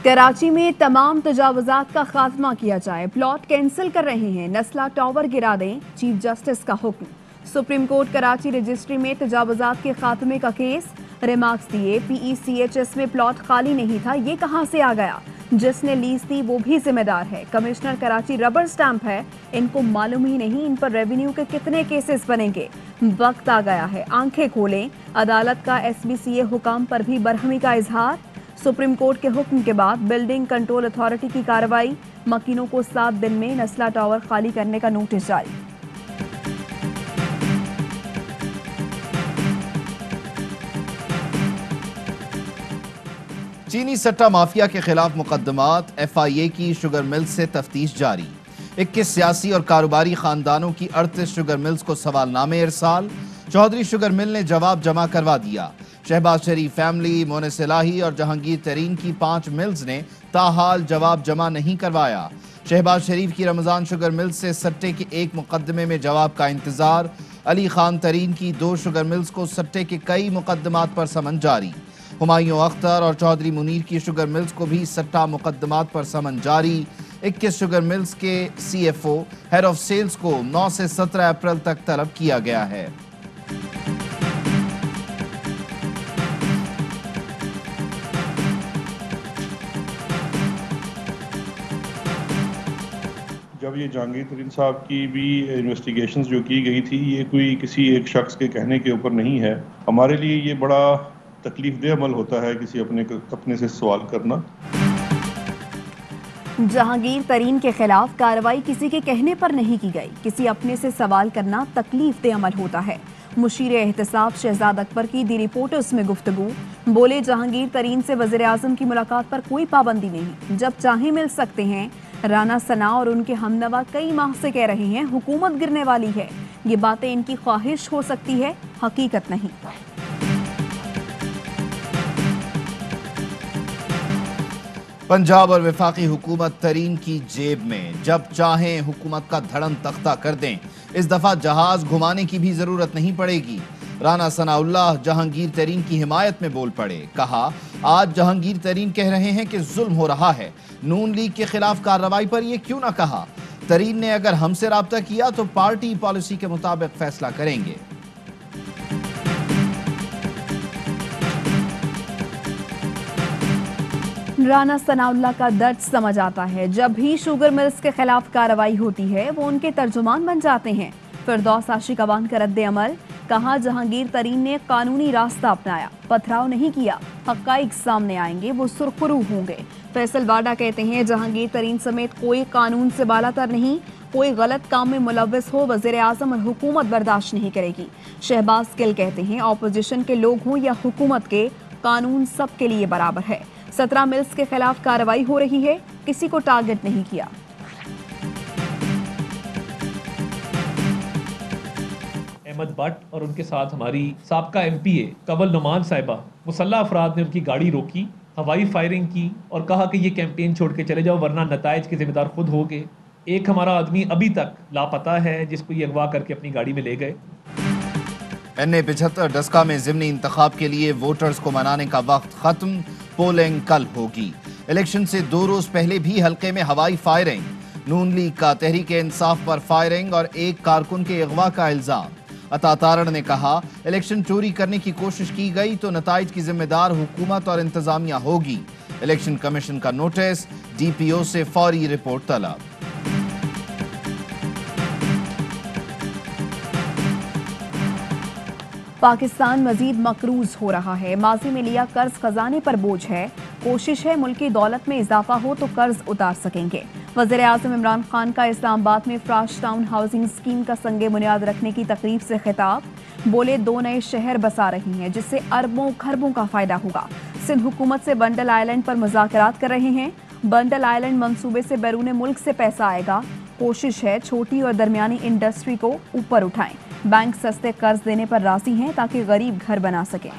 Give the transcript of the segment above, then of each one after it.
कराची में तमाम तजावुजात का खात्मा किया जाए, प्लॉट कैंसिल कर रहे हैं, नस्ला टावर गिरा दें, चीफ जस्टिस का हुक्म। सुप्रीम कोर्ट कराची रजिस्ट्री में तजावुजात के खात्मे का केस, रिमार्क्स दिए, PECHS में प्लॉट खाली नहीं था, ये कहां से आ गया, जिसने लीज दी वो भी जिम्मेदार है। कमिश्नर कराची रबर स्टैंप है, इनको मालूम ही नहीं इन पर रेवेन्यू के कितने केसेस बनेंगे। वक्त आ गया है, आंखें खोलें। अदालत का SBCA हुकाम पर भी बरहमी का इजहार। सुप्रीम कोर्ट के हुक्म के बाद बिल्डिंग कंट्रोल अथॉरिटी की कार्रवाई, मकीनों को 7 दिन में नस्ला टावर खाली करने का नोटिस जारी। चीनी सट्टा माफिया के खिलाफ मुकदमात, FIA की शुगर मिल्स से तफ्तीश जारी। 21 सियासी और कारोबारी खानदानों की 38 शुगर मिल्स को सवालनामे इरसाल। चौधरी शुगर मिल ने जवाब जमा करवा दिया। शहबाज शरीफ फैमिली, मोनिस इलाही और जहांगीर तरीन की 5 मिल्स ने ताहाल जवाब जमा नहीं करवाया। शहबाज शरीफ की रमजान शुगर मिल्स से सट्टे के एक मुकदमे में जवाब का इंतजार। अली खान तरीन की 2 शुगर मिल्स को सट्टे के कई मुकदमात पर समन जारी। हुमायूं अख्तर और चौधरी मुनीर की शुगर मिल्स को भी सट्टा मुकदमात पर समन जारी। 21 शुगर मिल्स के CFO, हेड ऑफ सेल्स को 9 से 17 अप्रैल तक तलब किया गया है। जब ये जहांगीर तरीन साहब की भी इन्वेस्टिगेशंस जो की गई थी, ये कोई किसी एक शख्स के कहने के ऊपर नहीं है। हमारे लिए ये बड़ा तकलीफ दे अमल होता है किसी अपने से सवाल करना। जहांगीर तरीन के खिलाफ कार्रवाई किसी के कहने पर नहीं की गई, किसी अपने से सवाल करना तकलीफ दे अमल होता है। मुशीर एहतसाब शहजाद अकबर की दी रिपोर्टर्स में गुफ्तगू, बोले जहांगीर तरीन से वज़ीर आज़म की मुलाकात पर कोई पाबंदी नहीं, जब चाहे मिल सकते हैं। राना सना और उनके हमनवा कई माह से कह रहे हैं हुकूमत गिरने वाली है, ये बातें इनकी ख्वाहिश हो सकती है, हकीकत नहीं। पंजाब और वफाकी हुकूमत तरीन की जेब में, जब चाहें हुकूमत का धड़म तख्ता कर दें। इस दफा जहाज घुमाने की भी जरूरत नहीं पड़ेगी। राना सनाउल्लाह जहांगीर तरीन की हिमायत में बोल पड़े, कहा आज जहांगीर तरीन कह रहे हैं कि जुल्म हो रहा है, नून लीग के खिलाफ कार्रवाई पर यह क्यों ना कहा। तरीन ने अगर हमसे राब्ता किया तो पार्टी पॉलिसी के मुताबिक फैसला करेंगे। राना सनाउल्लाह का दर्द समझ आता है, जब भी शुगर मिल्स के खिलाफ कार्रवाई होती है वो उनके तर्जुमान बन जाते हैं। फिरदौस आशिक अवान का रद्द अमल, कहा जहांगीर तरीन ने कानूनी रास्ता अपनाया, पथराव नहीं किया, हक़ाइक़ सामने आएंगे, वो सुरखरू होंगे। फैसल वाडा कहते हैं जहांगीर तरीन समेत कोई कानून से बालातर नहीं, कोई गलत काम में मुलव्वस हो वज़ीर आज़म और हुकूमत बर्दाश्त नहीं करेगी। शहबाज गिल कहते हैं ऑपोजिशन के लोग हों या हुकूमत के, कानून सबके लिए बराबर है। 17 मिल्स के खिलाफ कार्रवाई हो रही है, किसी को टारगेट नहीं किया। अहमद भट्ट और उनके साथ हमारी साबका MPA कवल नुमान साहिबा, मुसल्लह अफराद ने उनकी गाड़ी रोकी, हवाई फायरिंग की और कहा कि ये कैंपेन छोड़ के चले जाओ वरना नताइज के जिम्मेदार खुद होगे। एक हमारा आदमी अभी तक लापता है जिसको ये अगवा करके अपनी गाड़ी में ले गए। NA-75 डस्का में ज़िमनी इंतखाब के लिए वोटर्स को मनाने का वक्त खत्म, पोलिंग कल होगी। इलेक्शन से 2 रोज पहले भी हल्के में हवाई फायरिंग, नून लीग का तहरीक इंसाफ पर फायरिंग और एक कारकुन के अगवा का इल्जाम। अता तारण ने कहा इलेक्शन चोरी करने की कोशिश की गई तो नताइज की जिम्मेदार हुकूमत और इंतजामिया होगी। इलेक्शन कमीशन का नोटिस, DPO से फौरी रिपोर्ट तलब। पाकिस्तान मजीद मकरूज हो रहा है, माजी में लिया कर्ज खजाने पर बोझ है, कोशिश है मुल्की दौलत में इजाफा हो तो कर्ज उतार सकेंगे। वज़ीर आज़म इमरान खान का इस्लामाबाद में फ्राश टाउन हाउसिंग स्कीम का संगे बुनियाद रखने की तकरीब से खिताब, बोले 2 नए शहर बसा रही हैं जिससे अरबों खरबों का फायदा होगा। सिंध हुकूमत से बंडल आइलैंड पर मुज़ाकरात कर रहे हैं, बंडल आइलैंड मंसूबे से बैरून मुल्क से पैसा आएगा, कोशिश है छोटी और दरमियानी इंडस्ट्री को ऊपर उठाएं। बैंक सस्ते कर्ज देने पर राजी हैं ताकि गरीब घर बना सकें।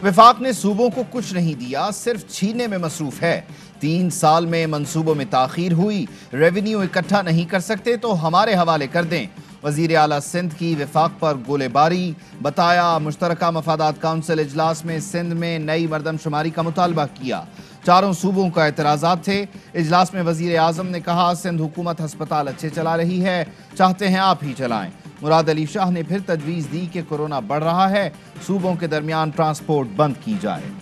वफाक ने सूबों को कुछ नहीं दिया, सिर्फ छीनने में मसरूफ है। 3 साल में मंसूबों में ताखीर हुई, रेवेन्यू इकट्ठा नहीं कर सकते तो हमारे हवाले कर दें। वजीर आला सिंध की विफाक पर गोलेबारी, बताया मुश्तरका मफादात काउंसिल इजलास में सिंध में नई मरदमशुमारी का मुतालबा किया। चारों सूबों का एतराज़ात थे। इजलास में वजीर आजम ने कहा सिंध हुकूमत हस्पताल अच्छे चला रही है, चाहते हैं आप ही चलाएं। मुराद अली शाह ने फिर तजवीज़ दी कि कोरोना बढ़ रहा है, सूबों के दरमियान ट्रांसपोर्ट बंद की जाए।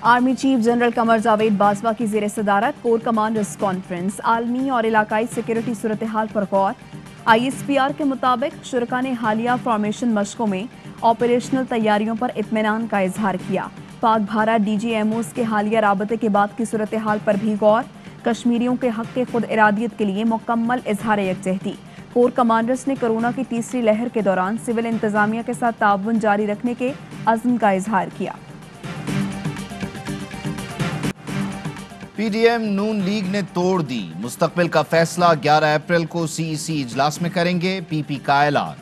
Army chief general Qamar Javed Bajwa की ज़ेर सदारत कोर कमांडर्स कॉन्फ्रेंस, आलमी और इलाकाई सिक्योरिटी सूरत हाल पर गौर। ISPR के मुताबिक शुरका ने हालिया फॉर्मेशन मशकों में ऑपरेशनल तैयारियों पर इत्मीनान का इजहार किया। पाक भारत DGMOs के हालिया राबते के बाद की सूरत हाल पर भी गौर। कश्मीरियों के हक के खुद इरादियत के लिए मुकम्मल इजहार यकजहती। कोर कमांडर्स ने कोरोना की तीसरी लहर के दौरान सिविल इंतजामिया के साथ ताउन जारी रखने के अज़्म का इजहार किया। PDM नून लीग ने तोड़ दी, मुस्तकबिल का फैसला 11 अप्रैल को CEC इजलास में करेंगे, PP का ऐलान।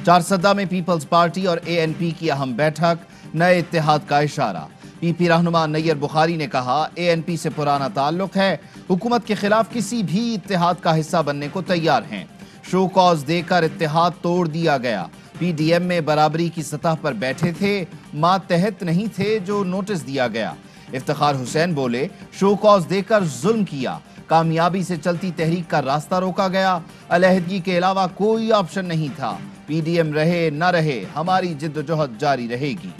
चारसदा में पीपल्स पार्टी और ANP की अहम बैठक, नए इत्तेहाद का इशारा। PP रहनुमा नैयर बुखारी ने कहा ANP से पुराना ताल्लुक है, हुकूमत के खिलाफ किसी भी इत्तेहाद का हिस्सा बनने को तैयार हैं। शो कॉज देकर इत्तेहाद तोड़ दिया गया। PDM में बराबरी की सतह पर बैठे थे, मातहत नहीं थे जो नोटिस दिया गया। इफ्तिखार हुसैन बोले शो कॉज देकर जुल्म किया, कामयाबी से चलती तहरीक का रास्ता रोका गया, अलहदगी के अलावा कोई ऑप्शन नहीं था। PDM रहे न रहे, हमारी जिद्दोजहद जारी रहेगी।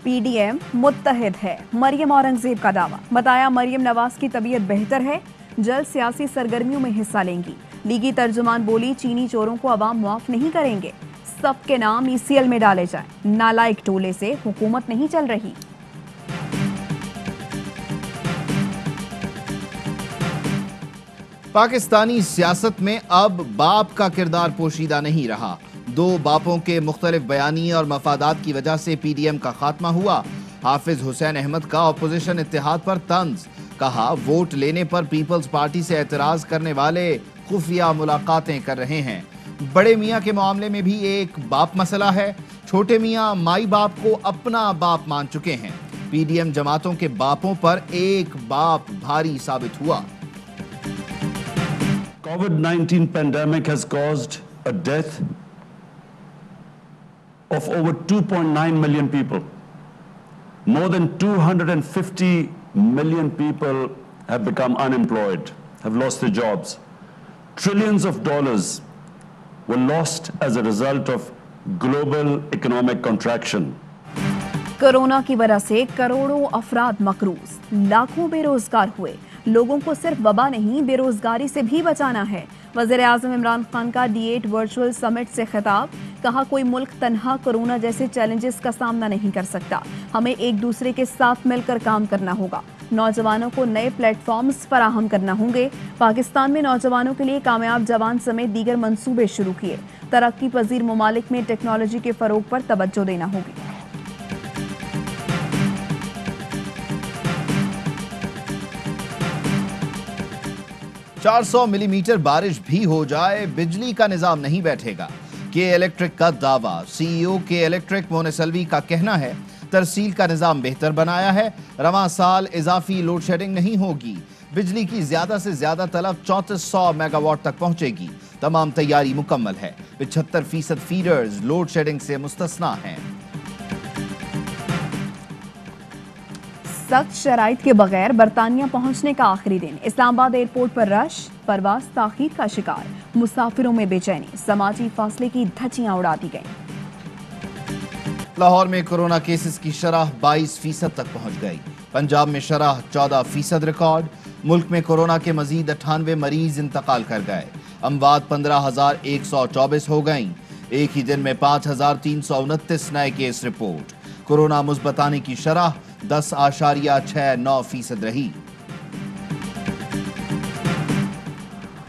PDM मुत्तहिद है, मरियम औरंगजेब का दावा। बताया मरियम नवाज की तबीयत बेहतर है, जल्द सियासी सरगर्मियों में हिस्सा लेंगी। लीगी तर्जुमान बोली चीनी चोरों को अवाम माफ नहीं करेंगे, सबके नाम ECL में डाले जाएं। नालायक टोले से हुकूमत नहीं चल रही। पाकिस्तानी सियासत में अब बाप का किरदार पोशीदा नहीं रहा। दो बापों के मुख्तलिफ बयानी और मफादात की वजह से PDM का खात्मा हुआ। हाफिज हुसैन अहमद का अपोजिशन इत्तेहाद पर तंज, कहा वोट लेने पर पीपल्स पार्टी से एतराज करने वाले खुफिया मुलाकातें कर रहे हैं। बड़े मियाँ के मामले में भी एक बाप मसला है, छोटे मियाँ माई बाप को अपना बाप मान चुके हैं। PDM जमातों के बापों पर एक बाप भारी साबित हुआ। COVID-19 pandemic has caused a death of over 2.9 million people. More than 250 million people have become unemployed, have lost their jobs. Trillions of dollars were lost as a result of global economic contraction. Corona की वजह से करोड़ों अफराद मकरूज, लाखों बेरोजगार हुए। लोगों को सिर्फ वबा नहीं बेरोजगारी से भी बचाना है। वज़ीर आज़म इमरान खान का D8 वर्चुअल समिट से खिताब, कहा कोई मुल्क तन्हा कोरोना जैसे चैलेंजेस का सामना नहीं कर सकता, हमें एक दूसरे के साथ मिलकर काम करना होगा। नौजवानों को नए प्लेटफॉर्म्स फराहम करना होंगे। पाकिस्तान में नौजवानों के लिए कामयाब जवान समेत दीगर मंसूबे शुरू किए। तरक्की पजीर ममालिक में टेक्नोलॉजी के फरोग पर तवज्जो देना होगी। 400 मिलीमीटर बारिश भी हो जाए बिजली का निजाम नहीं बैठेगा, के इलेक्ट्रिक का दावा। CEO के इलेक्ट्रिक मोनेसल्वी का कहना है तरसील का निजाम बेहतर बनाया है, रवां साल इजाफी लोड शेडिंग नहीं होगी। बिजली की ज्यादा से ज्यादा तलब 3400 मेगावाट तक पहुंचेगी। तमाम तैयारी मुकम्मल है। 75% फीडर्स लोड शेडिंग से मुस्तस्ना हैं। सख्त शराइत के बगैर बरतानिया पहुंचने का आखिरी दिन, इस्लामाबाद एयरपोर्ट पर रश, परवाज ताखीर का शिकार, मुसाफिरों में बेचैनी, समाजी फासले की धज्जियां उड़ा दी गईं। लाहौर में कोरोना केसेस की शरह 22% तक पहुंच गई। पंजाब में शरह 14% रिकॉर्ड। मुल्क में कोरोना के मजीद 98 मरीज इंतकाल कर गए। अमवात 15,124 हो गईं। एक ही दिन में 5,329 नए केस रिपोर्ट। कोरोना मुस्बत आने की शरह 10.69% रही।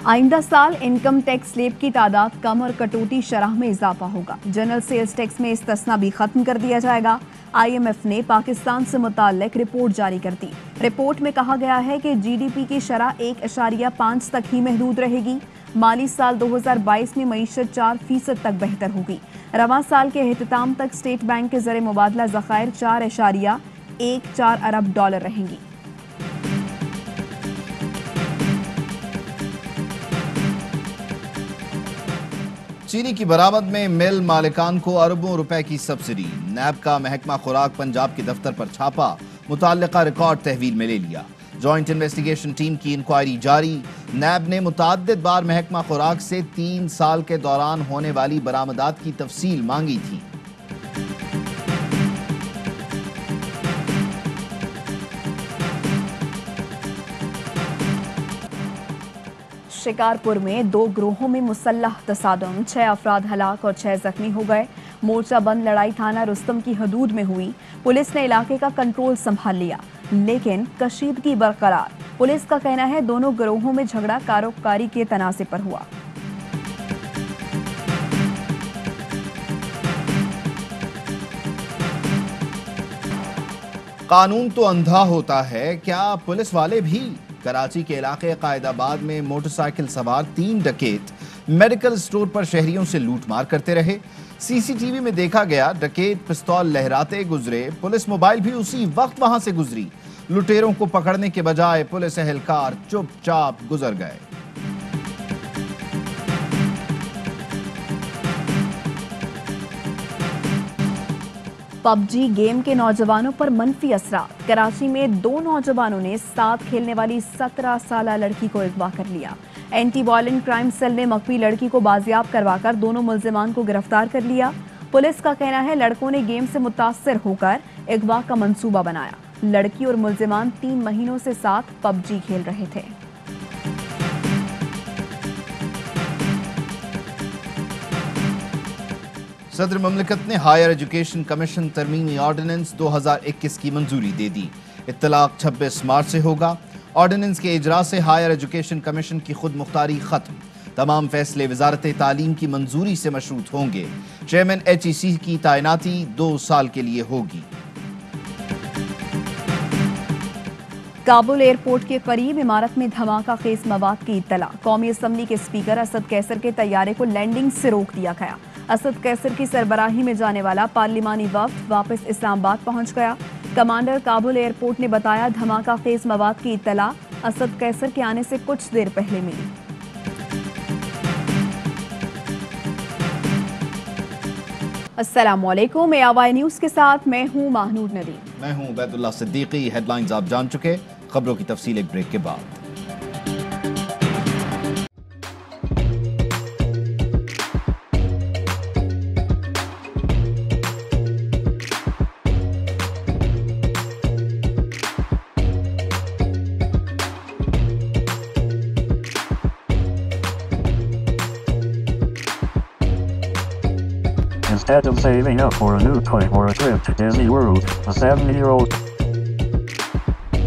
आइंदा साल इनकम टैक्स स्लेब की तादाद कम और कटौती शरह में इजाफा होगा। जनरल सेल्स टैक्स में इस्तिस्ना भी खत्म कर दिया जाएगा। IMF ने पाकिस्तान से मुताल्लिक रिपोर्ट जारी कर दी। रिपोर्ट में कहा गया है कि GDP की शरह 1.5 तक ही महदूद रहेगी। माली साल 2022 में मईशत 4% तक बेहतर होगी। रवां साल के एहतिताम तक स्टेट बैंक के ज़र मुबादला ज़खायर $1.4 अरब रहेंगी। चीनी की बरामद में मिल मालिकान को अरबों रुपए की सब्सिडी। नैब का महकमा खुराक पंजाब के दफ्तर पर छापा, मुताल्लिका रिकॉर्ड तहवील में ले लिया। जॉइंट इन्वेस्टिगेशन टीम की इंक्वायरी जारी। नैब ने मुतअद्दिद बार महकमा खुराक से 3 साल के दौरान होने वाली बरामदात की तफसील मांगी थी। शिकारपुर में 2 गिरोहों में मुसल्लह तसादम, 6 अफराद हलाक और 6 जख्मी हो गए। मोर्चा बंद लड़ाई थाना रुस्तम की हदूद में हुई। पुलिस ने इलाके का कंट्रोल संभाल लिया, लेकिन कशीदगी बरकरार। पुलिस का कहना है दोनों गिरोहों में झगड़ा कारोबारी के तनाज़े पर हुआ। कानून तो अंधा होता है, क्या पुलिस वाले भी? कराची के इलाके कायदाबाद में मोटरसाइकिल सवार 3 डकैत मेडिकल स्टोर पर शहरियों से लूटमार करते रहे। सीसीटीवी में देखा गया डकैत पिस्तौल लहराते गुजरे। पुलिस मोबाइल भी उसी वक्त वहां से गुजरी। लुटेरों को पकड़ने के बजाय पुलिस एहलकार चुपचाप गुजर गए। पबजी गेम के नौजवानों पर मनफी असरात। कराची में 2 नौजवानों ने साथ खेलने वाली 17 साला लड़की को अगवा कर लिया। एंटी वायलेंट क्राइम सेल ने मकबी लड़की को बाजियाब करवाकर दोनों मुल्जिमान को गिरफ्तार कर लिया। पुलिस का कहना है लड़कों ने गेम से मुतासर होकर अगवा का मंसूबा बनाया। लड़की और मुल्जिमान 3 महीनों से साथ पबजी खेल रहे थे। सदर ममलिकत ने हायर एजुकेशन कमीशन तरमीमी ऑर्डिनेंस 2021 की मंजूरी दे दी। इत्तलाक 26 मार्च से होगा। ऑर्डिनेंस के इजरा से हायर एजुकेशन कमीशन की खुद मुख्तारी खत्म। तमाम फैसले वजारत तालीम की मंजूरी से मशरूत होंगे। चेयरमैन HEC की तैनाती 2 साल के लिए होगी। काबुल एयरपोर्ट के करीब इमारत में धमाका खेज मवाद की इत्तला। कौमी असम्बली के स्पीकर असद कैसर के तैयारे को लैंडिंग से रोक दिया गया। असद कैसर की सरबराही में जाने वाला पार्लिमानी वफ्द वापस इस्लामाबाद पहुंच गया। कमांडर काबुल एयरपोर्ट ने बताया धमाका खेज मवाद की इत्तला असद कैसर के आने से कुछ देर पहले मिली। अस्सलामुअलैकुम, AY न्यूज़ के साथ मैं हूं महनूर नदीम। मैं हूं उबैदुल्लाह सिद्दीकी। हेडलाइंस आप जान चुके, खबरों की तफसील एक ब्रेक के बाद। Instead of saving up for a new toy or a trip to Disney World, a 7-year-old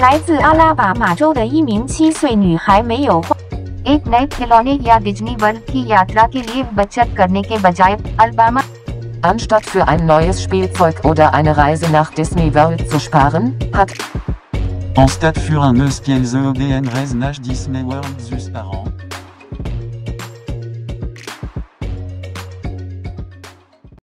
来自阿拉巴马州的一名7岁女孩没有花 एक नए खिलौने या डिज्नी वर्ल्ड की यात्रा के लिए बचत करने के बजाय Alabama Anstatt für ein neues Spielzeug oder eine Reise nach Disney World zu sparen, hat Anstatt für un eus kiel ze EDN reise nach Disney World zu sparen.